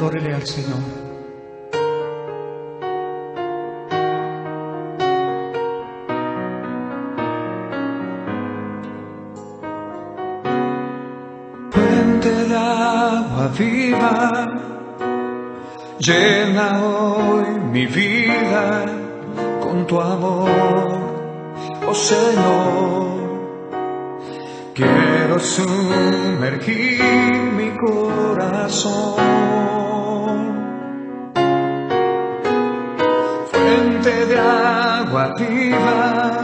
adórele al Señor. Fuente de agua viva, llena hoy mi vida con tu amor, oh Señor. Quiero sumergir mi corazón. Fuente de agua viva,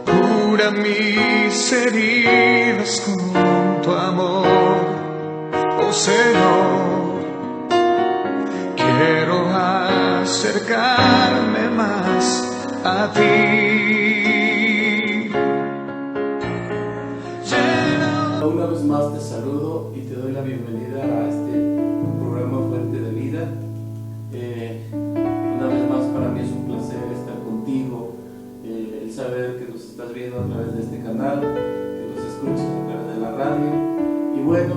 cura mis heridas con tu amor, oh Señor. Quiero acercarme más a ti. Una vez más te saludo y te doy la bienvenida a este programa Fuente de Vida. Una vez más para mí es un placer estar contigo, el saber que nos estás viendo a través de este canal, que nos escuchas a través de la radio. Y bueno,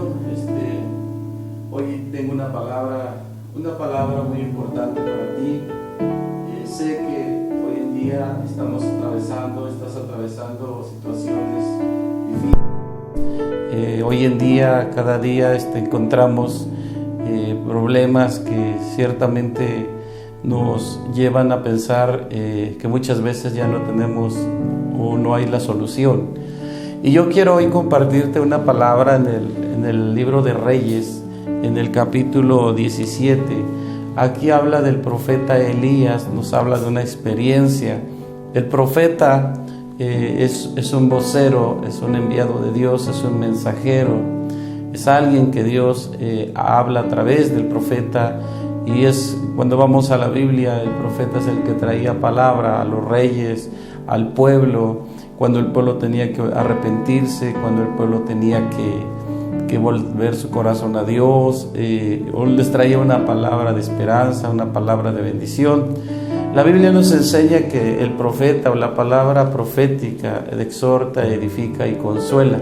hoy tengo una palabra muy importante para ti. Sé que hoy en día estás atravesando situaciones difíciles. Hoy en día, cada día encontramos problemas que ciertamente nos llevan a pensar que muchas veces ya no tenemos o no hay la solución. Y yo quiero hoy compartirte una palabra en el libro de Reyes, en el capítulo 17. Aquí habla del profeta Elías, nos habla de una experiencia. El profeta es un vocero, es un enviado de Dios, es un mensajero, es alguien que Dios habla a través del profeta. Y cuando vamos a la Biblia, el profeta es el que traía palabra a los reyes, al pueblo, cuando el pueblo tenía que arrepentirse, cuando el pueblo tenía que volver su corazón a Dios, o les traía una palabra de esperanza, una palabra de bendición. La Biblia nos enseña que el profeta o la palabra profética exhorta, edifica y consuela.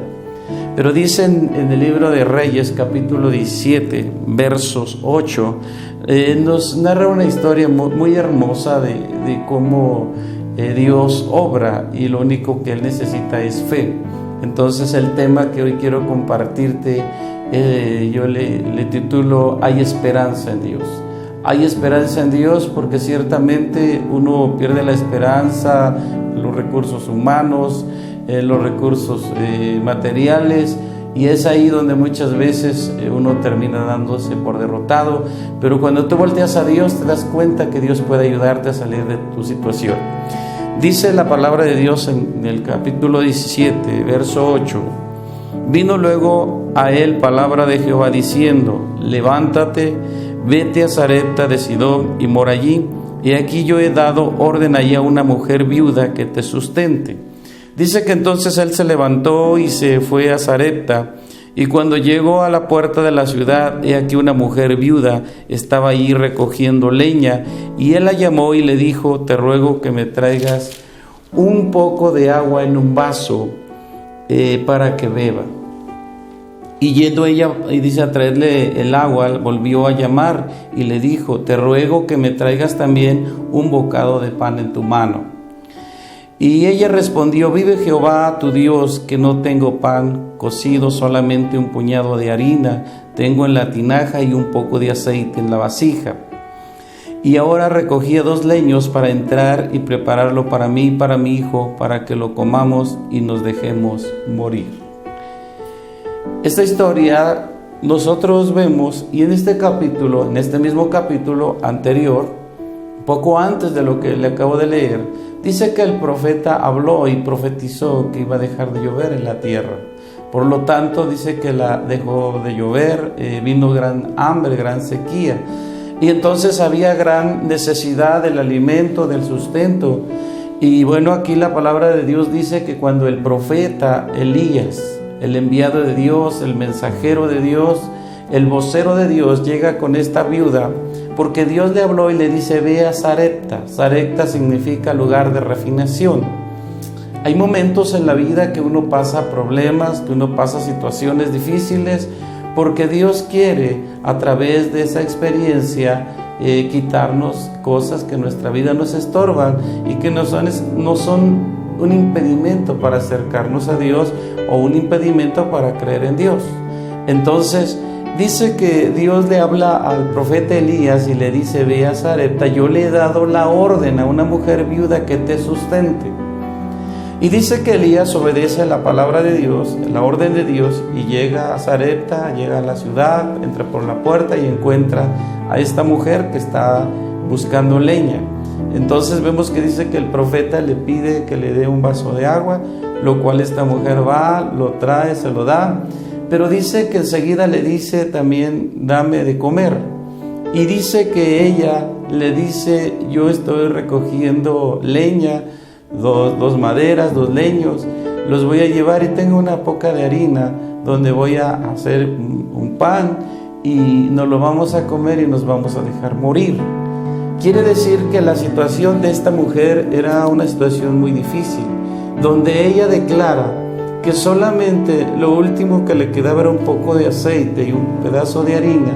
Pero dicen en el libro de Reyes, capítulo 17, versos 8, nos narra una historia muy hermosa de cómo Dios obra y lo único que Él necesita es fe. Entonces el tema que hoy quiero compartirte, yo le titulo Hay esperanza en Dios. Hay esperanza en Dios porque ciertamente uno pierde la esperanza en los recursos humanos, en los recursos materiales, y es ahí donde muchas veces uno termina dándose por derrotado. Pero cuando tú volteas a Dios te das cuenta que Dios puede ayudarte a salir de tu situación. Dice la palabra de Dios en el capítulo 17, verso 8: Vino luego a él palabra de Jehová diciendo: Levántate, vete a Sarepta de Sidón y mora allí, y aquí yo he dado orden allí a una mujer viuda que te sustente. Dice que entonces él se levantó y se fue a Sarepta, y cuando llegó a la puerta de la ciudad, he aquí una mujer viuda estaba allí recogiendo leña, y él la llamó y le dijo: Te ruego que me traigas un poco de agua en un vaso para que beba. Y yendo ella, y dice, a traerle el agua, volvió a llamar y le dijo: Te ruego que me traigas también un bocado de pan en tu mano. Y ella respondió: Vive Jehová tu Dios, que no tengo pan cocido, solamente un puñado de harina tengo en la tinaja y un poco de aceite en la vasija. Y ahora recogía 2 leños para entrar y prepararlo para mí y para mi hijo, para que lo comamos y nos dejemos morir. Esta historia nosotros vemos, y en este mismo capítulo anterior, poco antes de lo que le acabo de leer, dice que el profeta habló y profetizó que iba a dejar de llover en la tierra. Por lo tanto, dice que dejó de llover, vino gran hambre, gran sequía, y entonces había gran necesidad del alimento, del sustento. Y bueno, aquí la palabra de Dios dice que cuando el profeta Elías, el enviado de Dios, el mensajero de Dios, el vocero de Dios, llega con esta viuda, porque Dios le habló y le dice: ve a Sarepta. Sarepta significa lugar de refinación. Hay momentos en la vida que uno pasa problemas, que uno pasa situaciones difíciles, porque Dios quiere a través de esa experiencia quitarnos cosas que en nuestra vida nos estorban y que no son un impedimento para acercarnos a Dios o un impedimento para creer en Dios. Entonces dice que Dios le habla al profeta Elías y le dice: ve a Sarepta, yo le he dado la orden a una mujer viuda que te sustente. Y dice que Elías obedece la palabra de Dios, la orden de Dios, y llega a Sarepta, llega a la ciudad, entra por la puerta y encuentra a esta mujer que está buscando leña. Entonces vemos que dice que el profeta le pide que le dé un vaso de agua, lo cual esta mujer va, lo trae, se lo da, pero dice que enseguida le dice también: dame de comer. Y dice que ella le dice: yo estoy recogiendo leña, dos maderas, 2 leños, los voy a llevar y tengo una poca de harina donde voy a hacer un pan y nos lo vamos a comer y nos vamos a dejar morir. Quiere decir que la situación de esta mujer era una situación muy difícil, donde ella declara que solamente lo último que le quedaba era un poco de aceite y un pedazo de harina,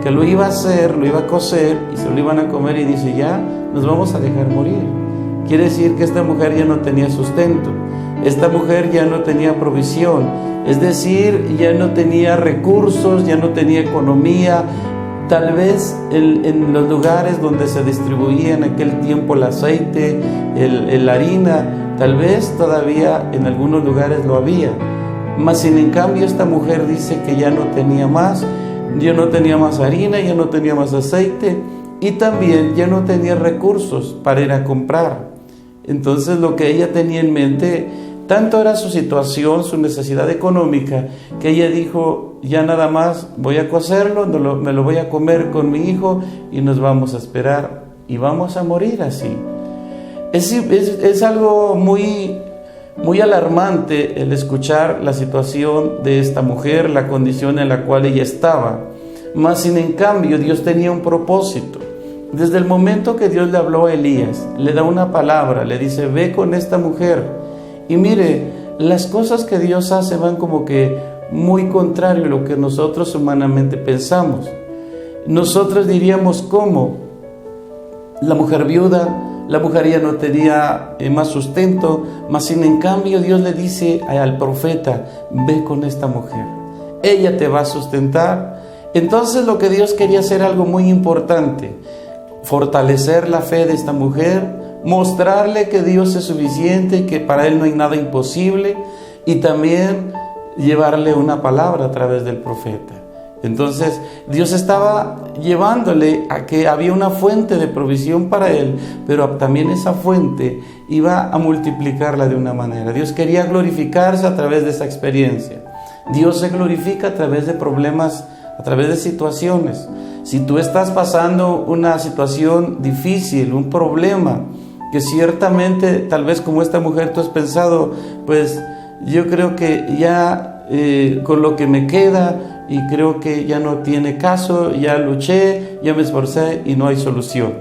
que lo iba a hacer, lo iba a cocer y se lo iban a comer, y dice: ya nos vamos a dejar morir. Quiere decir que esta mujer ya no tenía sustento, esta mujer ya no tenía provisión, es decir, ya no tenía recursos, ya no tenía economía. Tal vez en los lugares donde se distribuía en aquel tiempo el aceite, la harina, tal vez todavía en algunos lugares lo había. Mas sin en cambio esta mujer dice que ya no tenía más, ya no tenía más harina, ya no tenía más aceite y también ya no tenía recursos para ir a comprar. Entonces lo que ella tenía en mente, tanto era su situación, su necesidad económica, que ella dijo: ya nada más voy a cocerlo, me lo voy a comer con mi hijo y nos vamos a esperar y vamos a morir así. Es algo muy, muy alarmante el escuchar la situación de esta mujer, la condición en la cual ella estaba. Mas sin en cambio Dios tenía un propósito. Desde el momento que Dios le habló a Elías, le da una palabra, le dice: ve con esta mujer. Y mire, las cosas que Dios hace van como que muy contrario a lo que nosotros humanamente pensamos. Nosotros diríamos: ¿cómo? La mujer viuda, la mujer ya no tenía más sustento, mas sin en cambio Dios le dice al profeta: ve con esta mujer, ella te va a sustentar. Entonces lo que Dios quería hacer algo muy importante: fortalecer la fe de esta mujer, mostrarle que Dios es suficiente y que para Él no hay nada imposible, y también llevarle una palabra a través del profeta. Entonces Dios estaba llevándole a que había una fuente de provisión para él, pero también esa fuente iba a multiplicarla de una manera. Dios quería glorificarse a través de esa experiencia. Dios se glorifica a través de problemas, a través de situaciones. Si tú estás pasando una situación difícil, un problema, que ciertamente, tal vez como esta mujer, tú has pensado: pues yo creo que ya con lo que me queda, y creo que ya no tiene caso, ya luché, ya me esforcé y no hay solución.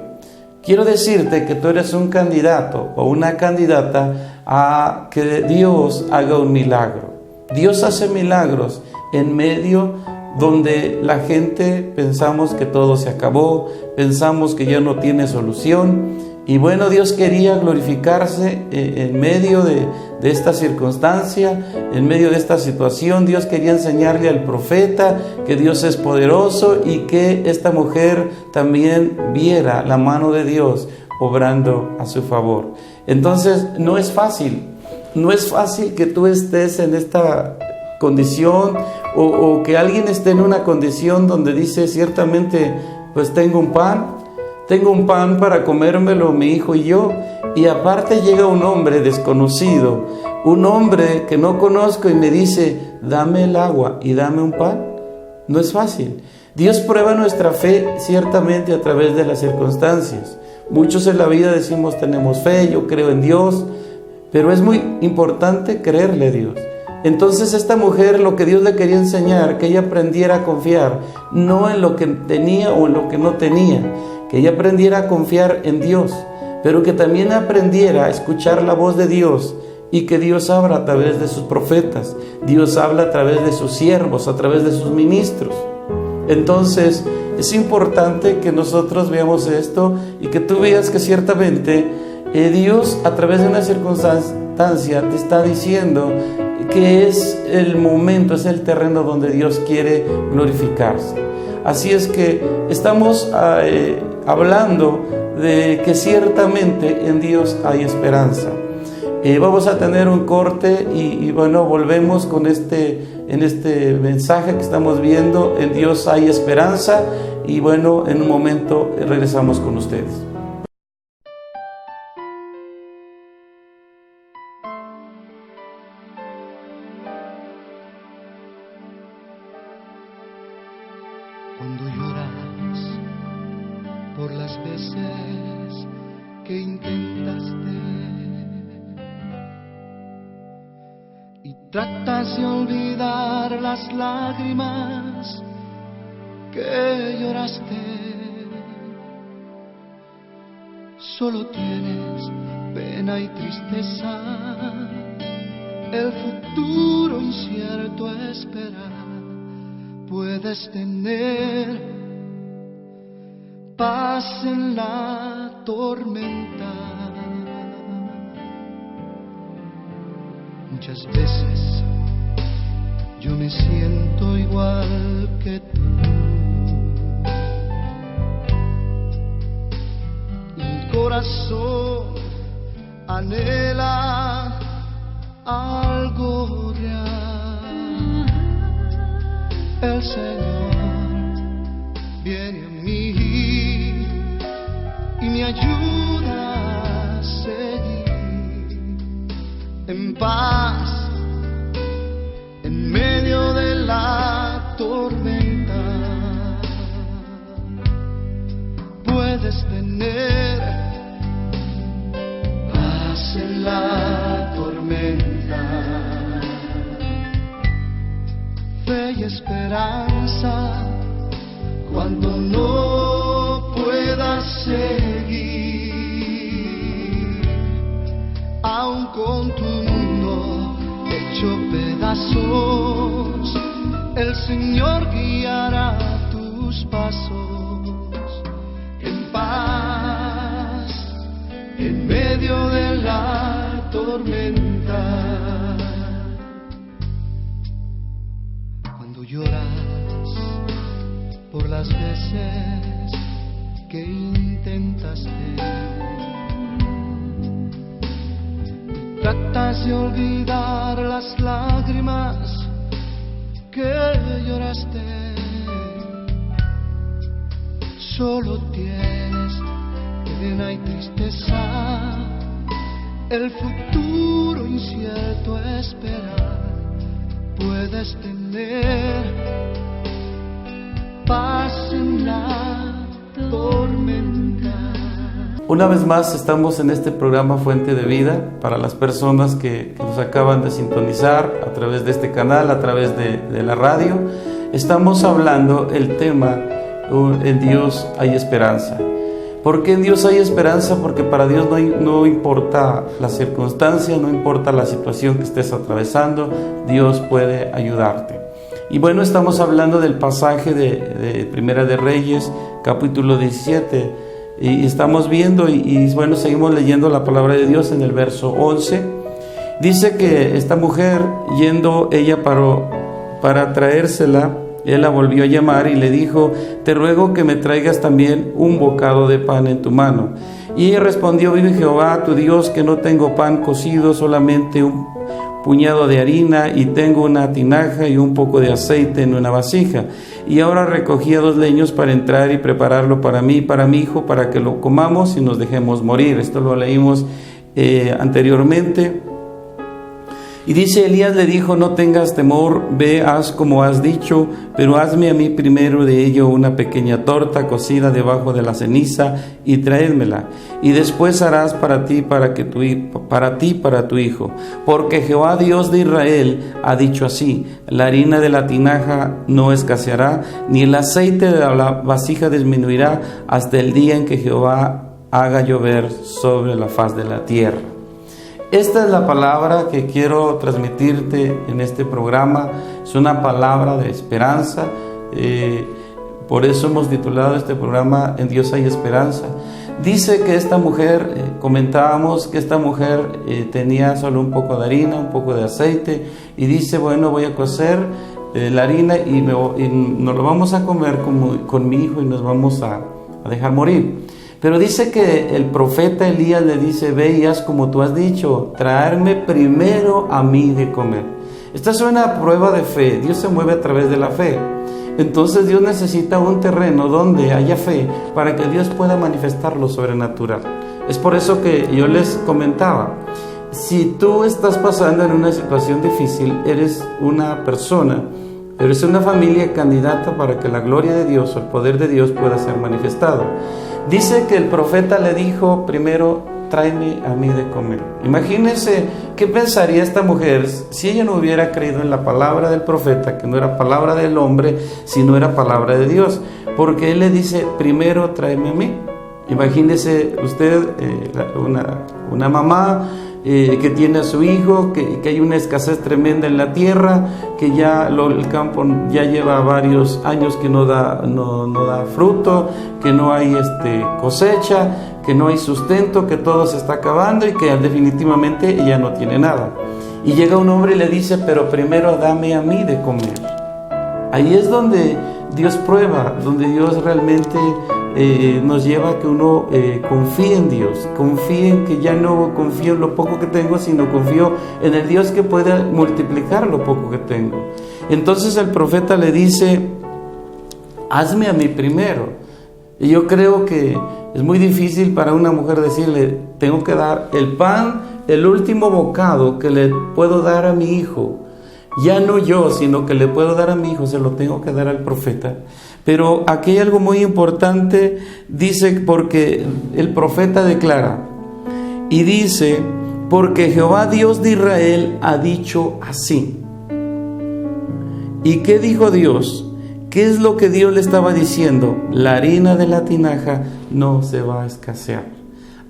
Quiero decirte que tú eres un candidato o una candidata a que Dios haga un milagro. Dios hace milagros en medio donde la gente pensamos que todo se acabó, pensamos que ya no tiene solución. Y bueno, Dios quería glorificarse en medio de esta circunstancia, en medio de esta situación. Dios quería enseñarle al profeta que Dios es poderoso y que esta mujer también viera la mano de Dios obrando a su favor. Entonces, no es fácil que tú estés en esta condición o que alguien esté en una condición donde dice: ciertamente, pues tengo un pan para comérmelo mi hijo y yo, y aparte llega un hombre desconocido, un hombre que no conozco, y me dice: dame el agua y dame un pan. No es fácil. Dios prueba nuestra fe ciertamente a través de las circunstancias. Muchos en la vida decimos: tenemos fe, yo creo en Dios, pero es muy importante creerle a Dios. Entonces esta mujer, lo que Dios le quería enseñar, que ella aprendiera a confiar, no en lo que tenía o en lo que no tenía, que ella aprendiera a confiar en Dios, pero que también aprendiera a escuchar la voz de Dios y que Dios habla a través de sus profetas, Dios habla a través de sus siervos, a través de sus ministros. Entonces es importante que nosotros veamos esto y que tú veas que ciertamente Dios a través de una circunstancia te está diciendo que es el momento, es el terreno donde Dios quiere glorificarse. Así es que estamos hablando de que ciertamente en Dios hay esperanza. Vamos a tener un corte y bueno, volvemos con en este mensaje que estamos viendo. En Dios hay esperanza y bueno, en un momento regresamos con ustedes. Cuando lloras por las veces que intentaste y tratas de olvidar las lágrimas que lloraste, solo tienes pena y tristeza, el futuro incierto espera. Puedes tener paz en la tormenta. Muchas veces yo me siento igual que tú. Mi corazón anhela algo real. El Señor viene a mí y me ayuda a seguir en paz en medio de la tormenta. Puedes tener paz en la tormenta, fe y esperanza cuando no puedas seguir, aun con tu mundo hecho pedazos, el Señor guiará tus pasos en paz en medio de la tormenta. Lloras por las veces que intentaste y tratas de olvidar las lágrimas que lloraste, solo tienes pena y tristeza, el futuro incierto espera. Puedes tener paz en la tormenta. Una vez más estamos en este programa Fuente de Vida para las personas que nos acaban de sintonizar a través de este canal, a través de la radio. Estamos hablando el tema en Dios hay esperanza. ¿Por qué en Dios hay esperanza? Porque para Dios no importa la circunstancia, no importa la situación que estés atravesando, Dios puede ayudarte. Y bueno, estamos hablando del pasaje de Primera de Reyes, capítulo 17, y estamos viendo, y bueno, seguimos leyendo la palabra de Dios en el verso 11. Dice que esta mujer, yendo ella para traérsela, él la volvió a llamar y le dijo: te ruego que me traigas también un bocado de pan en tu mano. Y ella respondió: vive Jehová tu Dios que no tengo pan cocido, solamente un puñado de harina, y tengo una tinaja y un poco de aceite en una vasija. Y ahora recogía 2 leños para entrar y prepararlo para mí y para mi hijo, para que lo comamos y nos dejemos morir. Esto lo leímos anteriormente. Y dice: Elías le dijo: no tengas temor, ve, haz como has dicho, pero hazme a mí primero de ello una pequeña torta cocida debajo de la ceniza y traédmela. Y después harás para ti, para tu hijo. Porque Jehová Dios de Israel ha dicho así: la harina de la tinaja no escaseará, ni el aceite de la vasija disminuirá, hasta el día en que Jehová haga llover sobre la faz de la tierra. esta es la palabra que quiero transmitirte en este programa. Es una palabra de esperanza. Por eso hemos titulado este programa En Dios hay esperanza. Dice que esta mujer, comentábamos que esta mujer tenía solo un poco de harina, un poco de aceite, y dice, bueno, voy a cocer la harina y nos lo vamos a comer con mi hijo y nos vamos a dejar morir. Pero dice que el profeta Elías le dice, ve y haz como tú has dicho, traerme primero a mí de comer. Esta es una prueba de fe. Dios se mueve a través de la fe. Entonces Dios necesita un terreno donde haya fe para que Dios pueda manifestar lo sobrenatural. Es por eso que yo les comentaba, si tú estás pasando en una situación difícil, eres una persona, eres una familia candidata para que la gloria de Dios o el poder de Dios pueda ser manifestado. Dice que el profeta le dijo primero, tráeme a mí de comer. Imagínense qué pensaría esta mujer si ella no hubiera creído en la palabra del profeta, que no era palabra del hombre, sino era palabra de Dios, porque él le dice, primero tráeme a mí. Imagínese usted una mamá que tiene a su hijo, que hay una escasez tremenda en la tierra, que ya el campo ya lleva varios años que no da fruto, que no hay cosecha, que no hay sustento, que todo se está acabando y que definitivamente ella no tiene nada. Y llega un hombre y le dice, pero primero dame a mí de comer. Ahí es donde Dios prueba, donde Dios realmente nos lleva a que uno confíe en Dios, confíe en que ya no confío en lo poco que tengo, sino confío en el Dios que puede multiplicar lo poco que tengo. Entonces el profeta le dice, hazme a mí primero. Y yo creo que es muy difícil para una mujer decirle, tengo que dar el pan, el último bocado que le puedo dar a mi hijo, ya no yo, sino que le puedo dar a mi hijo, se lo tengo que dar al profeta. Pero aquí hay algo muy importante, dice, porque el profeta declara, y dice, porque Jehová Dios de Israel ha dicho así. ¿Y qué dijo Dios? ¿Qué es lo que Dios le estaba diciendo? La harina de la tinaja no se va a escasear.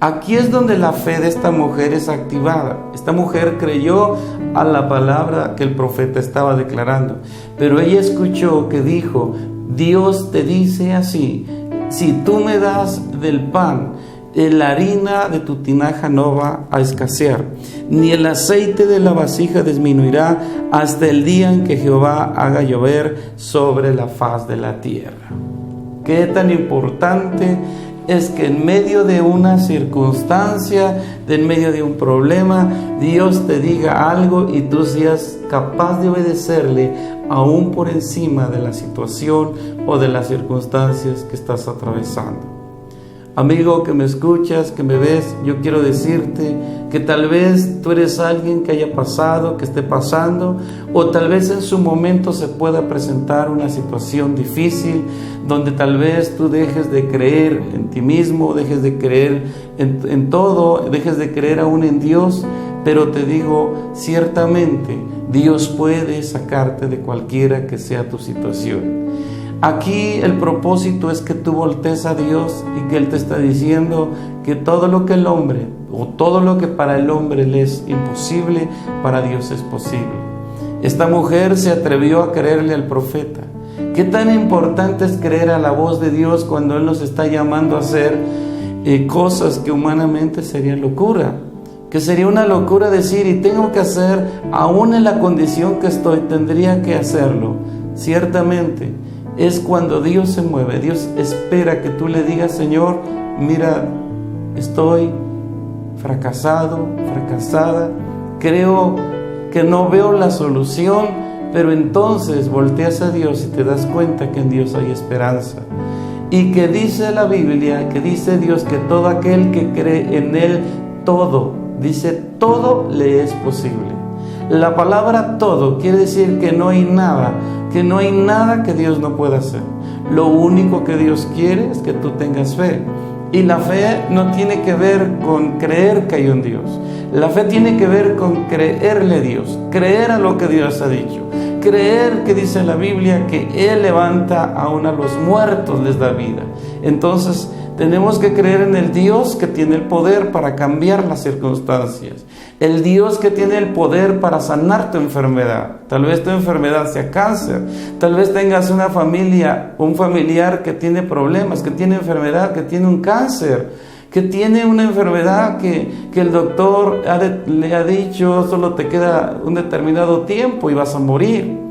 Aquí es donde la fe de esta mujer es activada. Esta mujer creyó a la palabra que el profeta estaba declarando, pero ella escuchó que dijo, Dios te dice así, si tú me das del pan, la harina de tu tinaja no va a escasear, ni el aceite de la vasija disminuirá hasta el día en que Jehová haga llover sobre la faz de la tierra. Qué tan importante es que en medio de una circunstancia, en medio de un problema, Dios te diga algo y tú seas capaz de obedecerle aún por encima de la situación o de las circunstancias que estás atravesando. Amigo que me escuchas, que me ves, yo quiero decirte que tal vez tú eres alguien que haya pasado, que esté pasando, o tal vez en su momento se pueda presentar una situación difícil donde tal vez tú dejes de creer en ti mismo, dejes de creer en todo, dejes de creer aún en Dios, pero te digo, ciertamente Dios puede sacarte de cualquiera que sea tu situación. Aquí el propósito es que tú voltees a Dios y que Él te está diciendo que todo lo que el hombre o todo lo que para el hombre le es imposible, para Dios es posible. Esta mujer se atrevió a creerle al profeta. ¿Qué tan importante es creer a la voz de Dios cuando Él nos está llamando a hacer cosas que humanamente sería locura? Que sería una locura decir, y tengo que hacer, aún en la condición que estoy, tendría que hacerlo. Ciertamente es cuando Dios se mueve. Dios espera que tú le digas, Señor, mira, estoy fracasado, fracasada, creo que no veo la solución, pero entonces volteas a Dios y te das cuenta que en Dios hay esperanza. Y que dice la Biblia, que dice Dios que todo aquel que cree en Él, todo, dice, todo le es posible. La palabra todo quiere decir que no hay nada que Dios no pueda hacer. Lo único que Dios quiere es que tú tengas fe. Y la fe no tiene que ver con creer que hay un Dios. La fe tiene que ver con creerle a Dios, creer a lo que Dios ha dicho, creer que dice la Biblia que Él levanta aún a los muertos, les da vida. Entonces tenemos que creer en el Dios que tiene el poder para cambiar las circunstancias. el Dios que tiene el poder para sanar tu enfermedad. Tal vez tu enfermedad sea cáncer, tal vez tengas una familia, un familiar que tiene problemas, que tiene enfermedad, que tiene un cáncer, que tiene una enfermedad que el doctor le ha dicho solo te queda un determinado tiempo y vas a morir.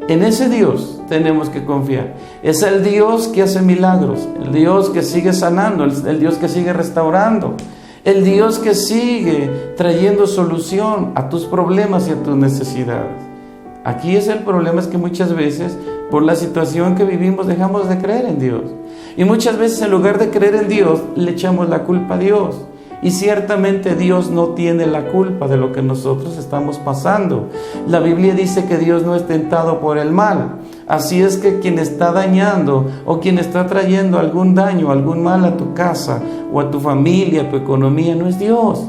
En ese Dios tenemos que confiar. Es el Dios que hace milagros, el Dios que sigue sanando, el Dios que sigue restaurando, el Dios que sigue trayendo solución a tus problemas y a tus necesidades. Aquí es el problema, es que muchas veces por la situación que vivimos dejamos de creer en Dios. Y muchas veces en lugar de creer en Dios le echamos la culpa a Dios. Y ciertamente Dios no tiene la culpa de lo que nosotros estamos pasando. La Biblia dice que Dios no es tentado por el mal. Así es que quien está dañando o quien está trayendo algún daño, algún mal a tu casa o a tu familia, a tu economía, no es Dios.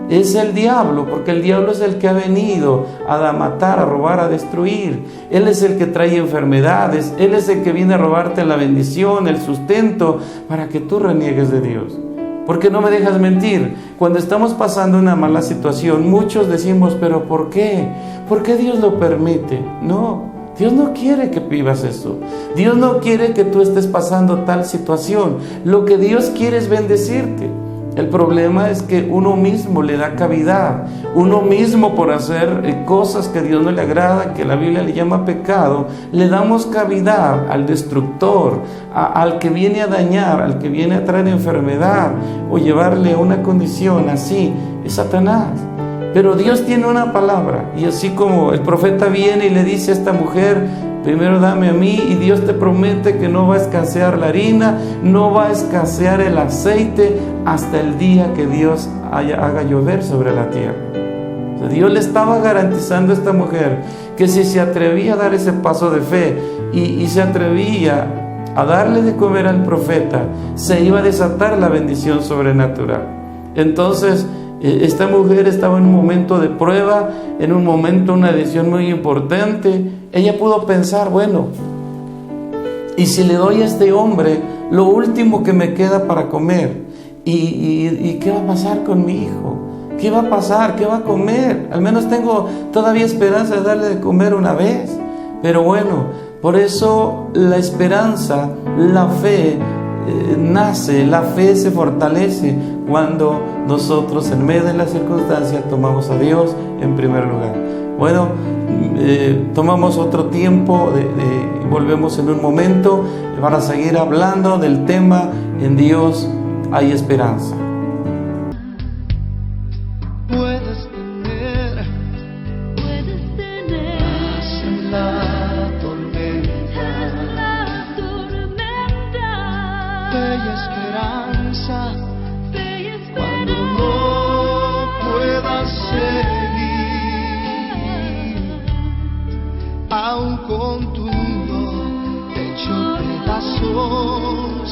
Es el diablo, porque el diablo es el que ha venido a matar, a robar, a destruir. Él es el que trae enfermedades, Él es el que viene a robarte la bendición, el sustento, para que tú reniegues de Dios. Porque no me dejas mentir, cuando estamos pasando una mala situación, muchos decimos, ¿pero por qué? ¿Por qué Dios lo permite? No, Dios no quiere que vivas eso. Dios no quiere que tú estés pasando tal situación. Lo que Dios quiere es bendecirte. El problema es que uno mismo le da cavidad, uno mismo por hacer cosas que a Dios no le agrada, que la Biblia le llama pecado, le damos cavidad al destructor, al que viene a dañar, al que viene a traer enfermedad o llevarle a una condición así, es Satanás. Pero Dios tiene una palabra, y así como el profeta viene y le dice a esta mujer, primero dame a mí, y Dios te promete que no va a escasear la harina, no va a escasear el aceite hasta el día que Dios haga llover sobre la tierra. O sea, Dios le estaba garantizando a esta mujer que si se atrevía a dar ese paso de fe y se atrevía a darle de comer al profeta, se iba a desatar la bendición sobrenatural. Entonces esta mujer estaba en un momento de prueba, en un momento, una decisión muy importante. Ella pudo pensar, bueno, y si le doy a este hombre lo último que me queda para comer, ¿y qué va a pasar con mi hijo? ¿Qué va a pasar? ¿Qué va a comer? Al menos tengo todavía esperanza de darle de comer una vez. Pero bueno, por eso la esperanza, la fe nace, la fe se fortalece cuando nosotros en medio de las circunstancias tomamos a Dios en primer lugar. Bueno, tomamos otro tiempo, volvemos en un momento para seguir hablando del tema En Dios hay esperanza. Puedes tener paz en la tormenta, fe y esperanza cuando no puedas seguir, aun con tu mundo hecho pedazos,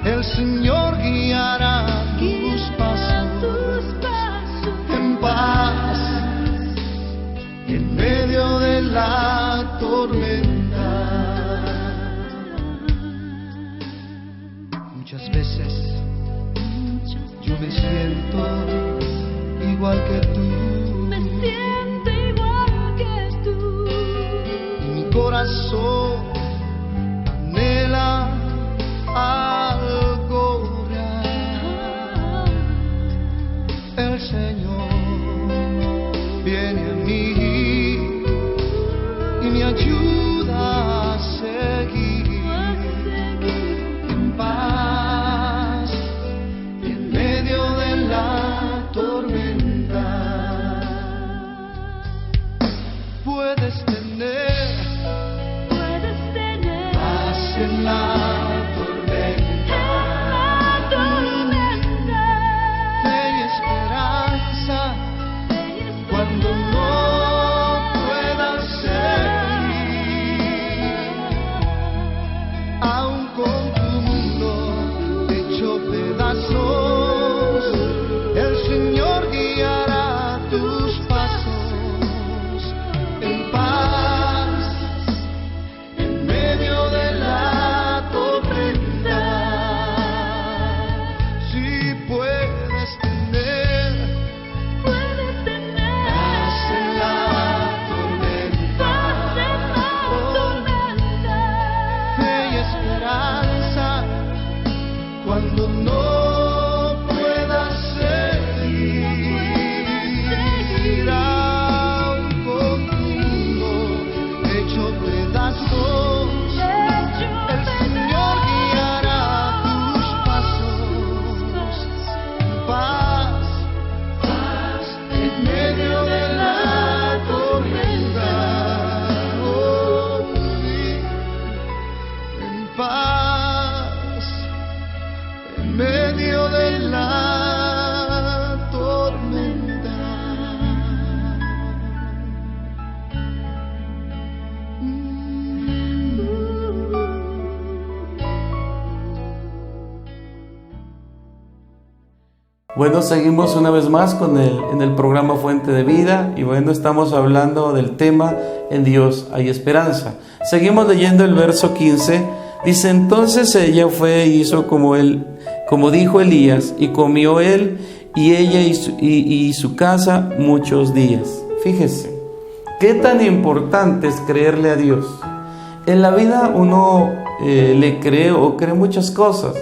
el Señor guiará tus pasos en paz en medio de la tormenta. Muchas veces yo me siento igual que tú, y mi corazón anhela algo real. El Señor viene a mí y me ayuda a seguir en paz en medio de la tormenta. Puedes tener paz en la medio de la hecho pedazos, el Señor guiará tus pasos. Paz, paz en medio de la tormenta. Oh, sí, en paz en medio de la tormenta. Bueno, seguimos una vez más en el programa Fuente de Vida, y bueno, estamos hablando del tema En Dios hay esperanza. Seguimos leyendo el verso 15. Dice: entonces ella fue e hizo como dijo Elías, y comió él y ella y su casa muchos días. Fíjese, qué tan importante es creerle a Dios. En la vida uno le cree o cree muchas cosas,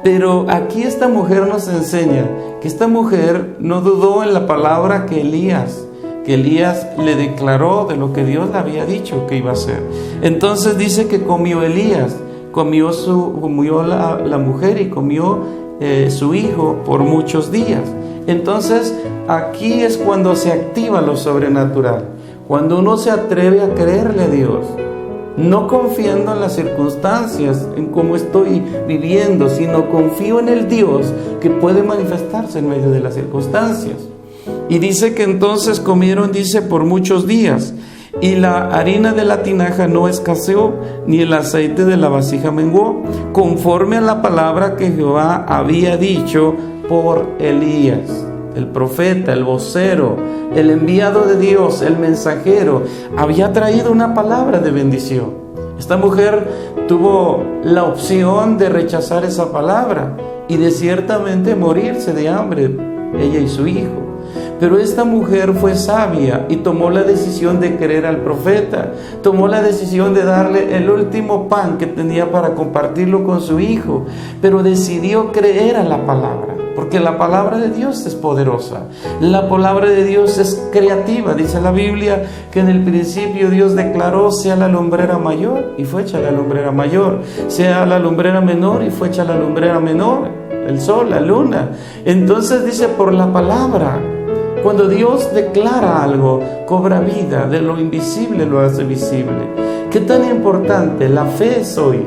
pero aquí esta mujer nos enseña que esta mujer no dudó en la palabra que Elías le declaró de lo que Dios le había dicho que iba a hacer. Entonces dice que comió Elías, comió la mujer y comió su hijo por muchos días. Entonces aquí es cuando se activa lo sobrenatural, cuando uno se atreve a creerle a Dios, no confiando en las circunstancias, en cómo estoy viviendo, sino confío en el Dios que puede manifestarse en medio de las circunstancias. Y dice que entonces comieron, dice, por muchos días, y la harina de la tinaja no escaseó, ni el aceite de la vasija menguó, conforme a la palabra que Jehová había dicho por Elías. El profeta, el vocero, el enviado de Dios, el mensajero, había traído una palabra de bendición. Esta mujer tuvo la opción de rechazar esa palabra y de ciertamente morirse de hambre, ella y su hijo. Pero esta mujer fue sabia y tomó la decisión de creer al profeta, tomó la decisión de darle el último pan que tenía para compartirlo con su hijo, pero decidió creer a la palabra, porque la palabra de Dios es poderosa, la palabra de Dios es creativa. Dice la Biblia que en el principio Dios declaró: sea la lumbrera mayor, y fue hecha la lumbrera mayor; sea la lumbrera menor, y fue hecha la lumbrera menor, el sol, la luna. Entonces dice, por la palabra. Cuando Dios declara algo, cobra vida, de lo invisible lo hace visible. ¿Qué tan importante? La fe es hoy,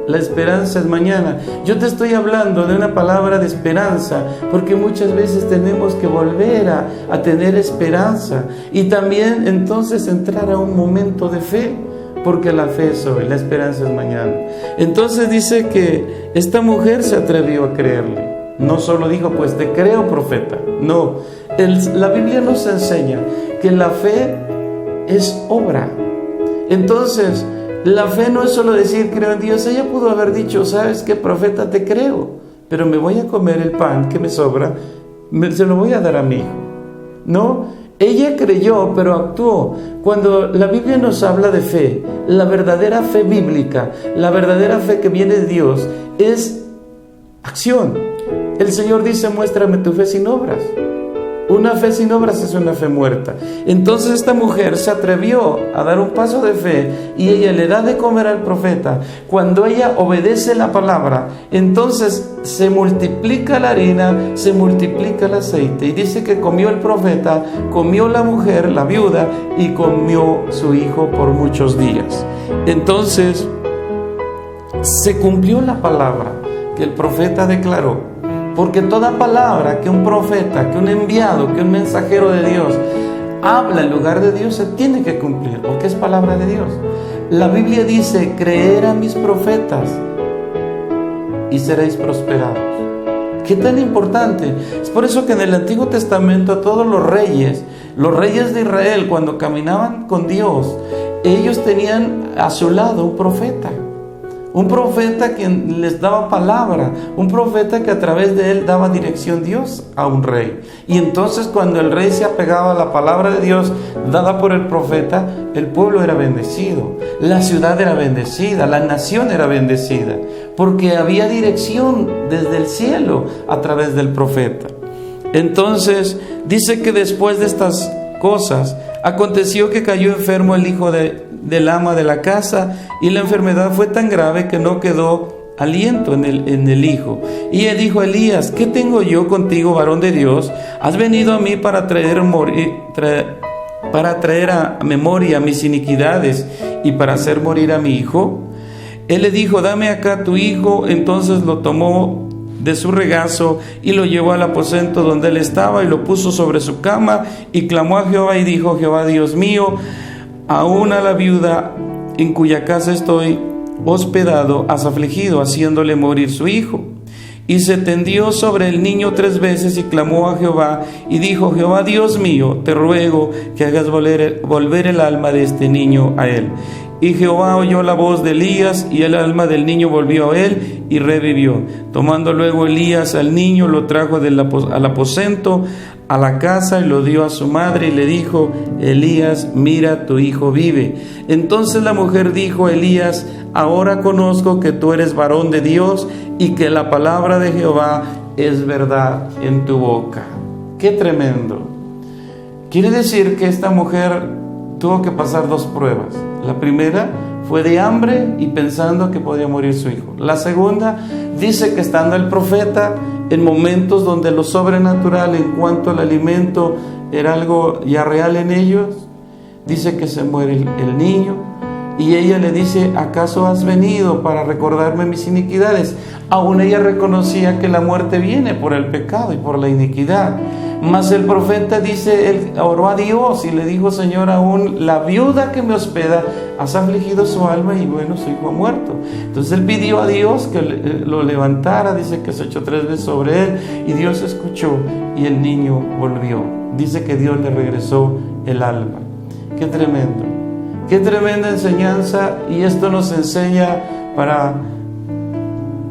la esperanza es mañana. Yo te estoy hablando de una palabra de esperanza, porque muchas veces tenemos que volver a tener esperanza, y también entonces entrar a un momento de fe, porque la fe es hoy, la esperanza es mañana. Entonces dice que esta mujer se atrevió a creerle. No solo dijo, pues te creo, profeta. No, la Biblia nos enseña que la fe es obra. Entonces, la fe no es solo decir creo en Dios. Ella pudo haber dicho: ¿sabes qué, profeta? Te creo, pero me voy a comer el pan que me sobra, se lo voy a dar a mi hijo. No, ella creyó, pero actuó. Cuando la Biblia nos habla de fe, la verdadera fe bíblica, la verdadera fe que viene de Dios, es acción. El Señor dice: muéstrame tu fe sin obras. Una fe sin obras es una fe muerta. Entonces esta mujer se atrevió a dar un paso de fe, y ella le da de comer al profeta. Cuando ella obedece la palabra, entonces se multiplica la harina, se multiplica el aceite. Y dice que comió el profeta, comió la mujer, la viuda, y comió su hijo por muchos días. Entonces se cumplió la palabra que el profeta declaró. Porque toda palabra que un profeta, que un enviado, que un mensajero de Dios habla en lugar de Dios, se tiene que cumplir, porque es palabra de Dios. La Biblia dice: creer a mis profetas y seréis prosperados. ¿Qué tan importante? Es por eso que en el Antiguo Testamento todos los reyes de Israel, cuando caminaban con Dios, ellos tenían a su lado un profeta que les daba palabra, un profeta que a través de él daba dirección Dios a un rey. Y entonces cuando el rey se apegaba a la palabra de Dios dada por el profeta, el pueblo era bendecido, la ciudad era bendecida, la nación era bendecida, porque había dirección desde el cielo a través del profeta. Entonces dice que después de estas cosas, aconteció que cayó enfermo el hijo de del ama de la casa, y la enfermedad fue tan grave que no quedó aliento en el hijo. Y ella dijo a Elías: ¿qué tengo yo contigo, varón de Dios? ¿Has venido a mí para traer a memoria mis iniquidades y para hacer morir a mi hijo? Él le dijo: dame acá tu hijo. Entonces lo tomó de su regazo y lo llevó al aposento donde él estaba y lo puso sobre su cama, y clamó a Jehová y dijo: Jehová Dios mío, aún a la viuda en cuya casa estoy hospedado has afligido, haciéndole morir su hijo. Y se tendió sobre el niño 3 veces y clamó a Jehová y dijo: Jehová Dios mío, te ruego que hagas volver el alma de este niño a él. Y Jehová oyó la voz de Elías, y el alma del niño volvió a él y revivió. Tomando luego Elías al niño, lo trajo al aposento, a la casa, y lo dio a su madre, y le dijo: Elías, mira, tu hijo vive. Entonces la mujer dijo a Elías: ahora conozco que tú eres varón de Dios, y que la palabra de Jehová es verdad en tu boca. ¡Qué tremendo! Quiere decir que esta mujer tuvo que pasar 2 pruebas. La primera fue de hambre y pensando que podía morir su hijo. La segunda dice que estando el profeta en momentos donde lo sobrenatural en cuanto al alimento era algo ya real en ellos, dice que se muere el niño, y ella le dice: ¿acaso has venido para recordarme mis iniquidades? Aún ella reconocía que la muerte viene por el pecado y por la iniquidad. Mas el profeta dice, él oró a Dios y le dijo: Señor, aún la viuda que me hospeda has afligido su alma, y bueno, su hijo ha muerto. Entonces él pidió a Dios que lo levantara. Dice que se echó 3 veces sobre él, y Dios escuchó y el niño volvió. Dice que Dios le regresó el alma. ¡Qué tremendo! ¡Qué tremenda enseñanza! Y esto nos enseña para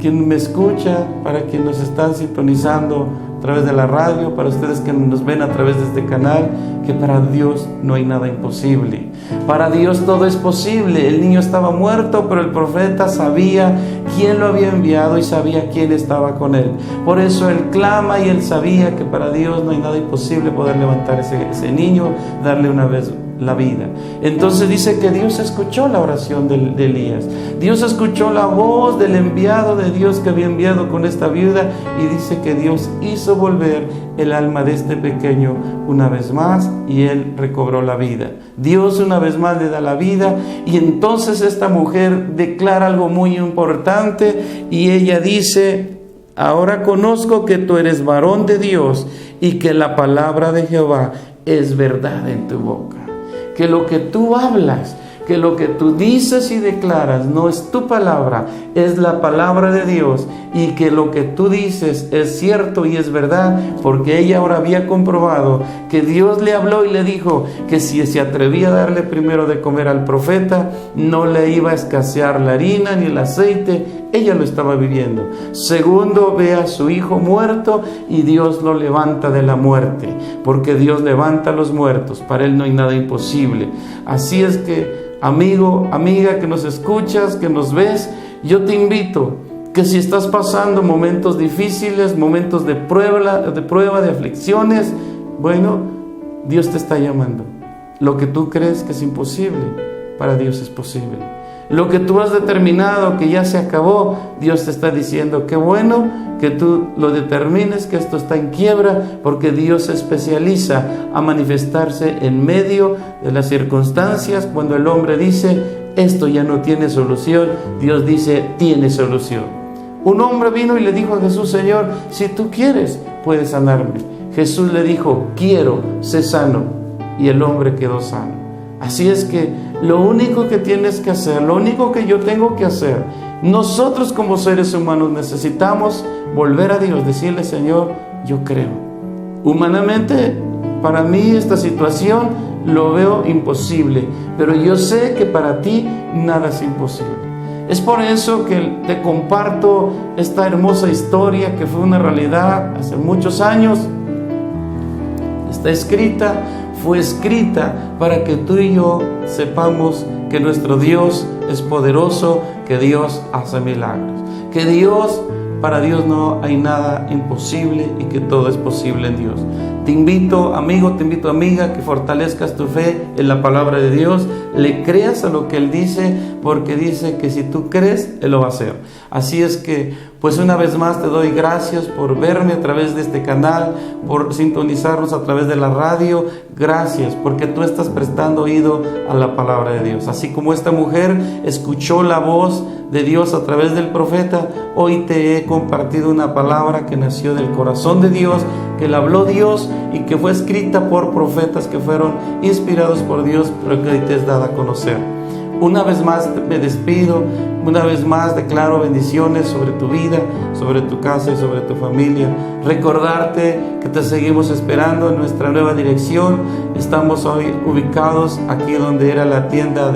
quien me escucha, para quien nos están sintonizando a través de la radio, para ustedes que nos ven a través de este canal, que para Dios no hay nada imposible. Para Dios todo es posible. El niño estaba muerto, pero el profeta sabía quién lo había enviado y sabía quién estaba con él. Por eso él clama, y él sabía que para Dios no hay nada imposible poder levantar ese niño, darle una vez la vida. Entonces dice que Dios escuchó la oración de Elías. Dios escuchó la voz del enviado de Dios que había enviado con esta viuda, y dice que Dios hizo volver el alma de este pequeño una vez más, y él recobró la vida. Dios una vez más le da la vida, y entonces esta mujer declara algo muy importante, y ella dice: ahora conozco que tú eres varón de Dios, y que la palabra de Jehová es verdad en tu boca. Que lo que tú hablas, que lo que tú dices y declaras no es tu palabra, es la palabra de Dios, y que lo que tú dices es cierto y es verdad, porque ella ahora había comprobado que Dios le habló y le dijo que si se atrevía a darle primero de comer al profeta, no le iba a escasear la harina ni el aceite. Ella lo estaba viviendo. Segundo, ve a su hijo muerto y Dios lo levanta de la muerte, porque Dios levanta a los muertos. Para Él no hay nada imposible. Así es que, amigo, amiga que nos escuchas, que nos ves, yo te invito que si estás pasando momentos difíciles, momentos de prueba, de aflicciones, bueno, Dios te está llamando. Lo que tú crees que es imposible, para Dios es posible. Lo que tú has determinado que ya se acabó, Dios te está diciendo: qué bueno que tú lo determines, que esto está en quiebra, porque Dios se especializa a manifestarse en medio de las circunstancias. Cuando el hombre dice: esto ya no tiene solución, Dios dice: tiene solución. Un hombre vino y le dijo a Jesús: Señor, si tú quieres, puedes sanarme. Jesús le dijo: quiero, sé sano. Y el hombre quedó sano. Así es que lo único que tienes que hacer, lo único que yo tengo que hacer, nosotros como seres humanos necesitamos volver a Dios, decirle: Señor, yo creo. Humanamente, para mí esta situación lo veo imposible, pero yo sé que para ti nada es imposible. Es por eso que te comparto esta hermosa historia que fue una realidad hace muchos años. Está escrita, fue escrita para que tú y yo sepamos que nuestro Dios es poderoso, que Dios hace milagros, que Dios, para Dios no hay nada imposible, y que todo es posible en Dios. Te invito, amigo, te invito, amiga, que fortalezcas tu fe en la palabra de Dios, le creas a lo que Él dice, porque dice que si tú crees, Él lo va a hacer. Así es que, pues una vez más te doy gracias por verme a través de este canal, por sintonizarnos a través de la radio. Gracias, porque tú estás prestando oído a la palabra de Dios. Así como esta mujer escuchó la voz de Dios a través del profeta, hoy te he compartido una palabra que nació del corazón de Dios, que la habló Dios y que fue escrita por profetas que fueron inspirados por Dios, pero que hoy te es dada a conocer. Una vez más me despido, una vez más declaro bendiciones sobre tu vida, sobre tu casa y sobre tu familia. Recordarte que te seguimos esperando en nuestra nueva dirección. Estamos hoy ubicados aquí donde era la tienda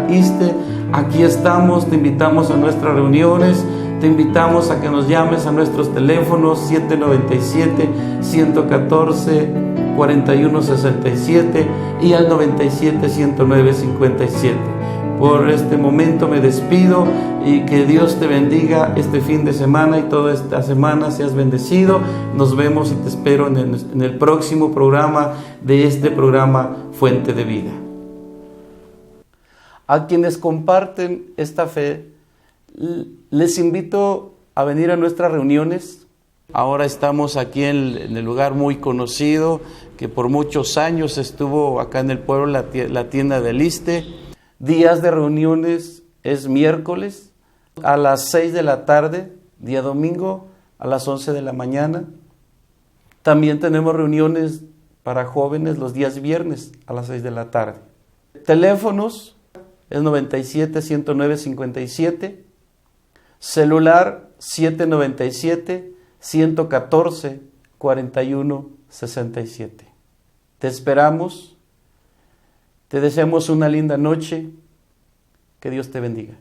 ISSSTE. Aquí estamos, te invitamos a nuestras reuniones. Te invitamos a que nos llames a nuestros teléfonos 797-114-4167 y al 97-109-57. Por este momento me despido y que Dios te bendiga este fin de semana y toda esta semana seas bendecido. Nos vemos y te espero en el próximo programa de este programa Fuente de Vida. A quienes comparten esta fe, les invito a venir a nuestras reuniones. Ahora estamos aquí en el lugar muy conocido, que por muchos años estuvo acá en el pueblo, la tienda del ISSSTE. Días de reuniones es miércoles a las 6 de la tarde, día domingo a las 11 de la mañana. También tenemos reuniones para jóvenes los días viernes a las 6 de la tarde. Teléfonos es 97-109-57, celular 797-114-4167. Te esperamos. Te deseamos una linda noche. Que Dios te bendiga.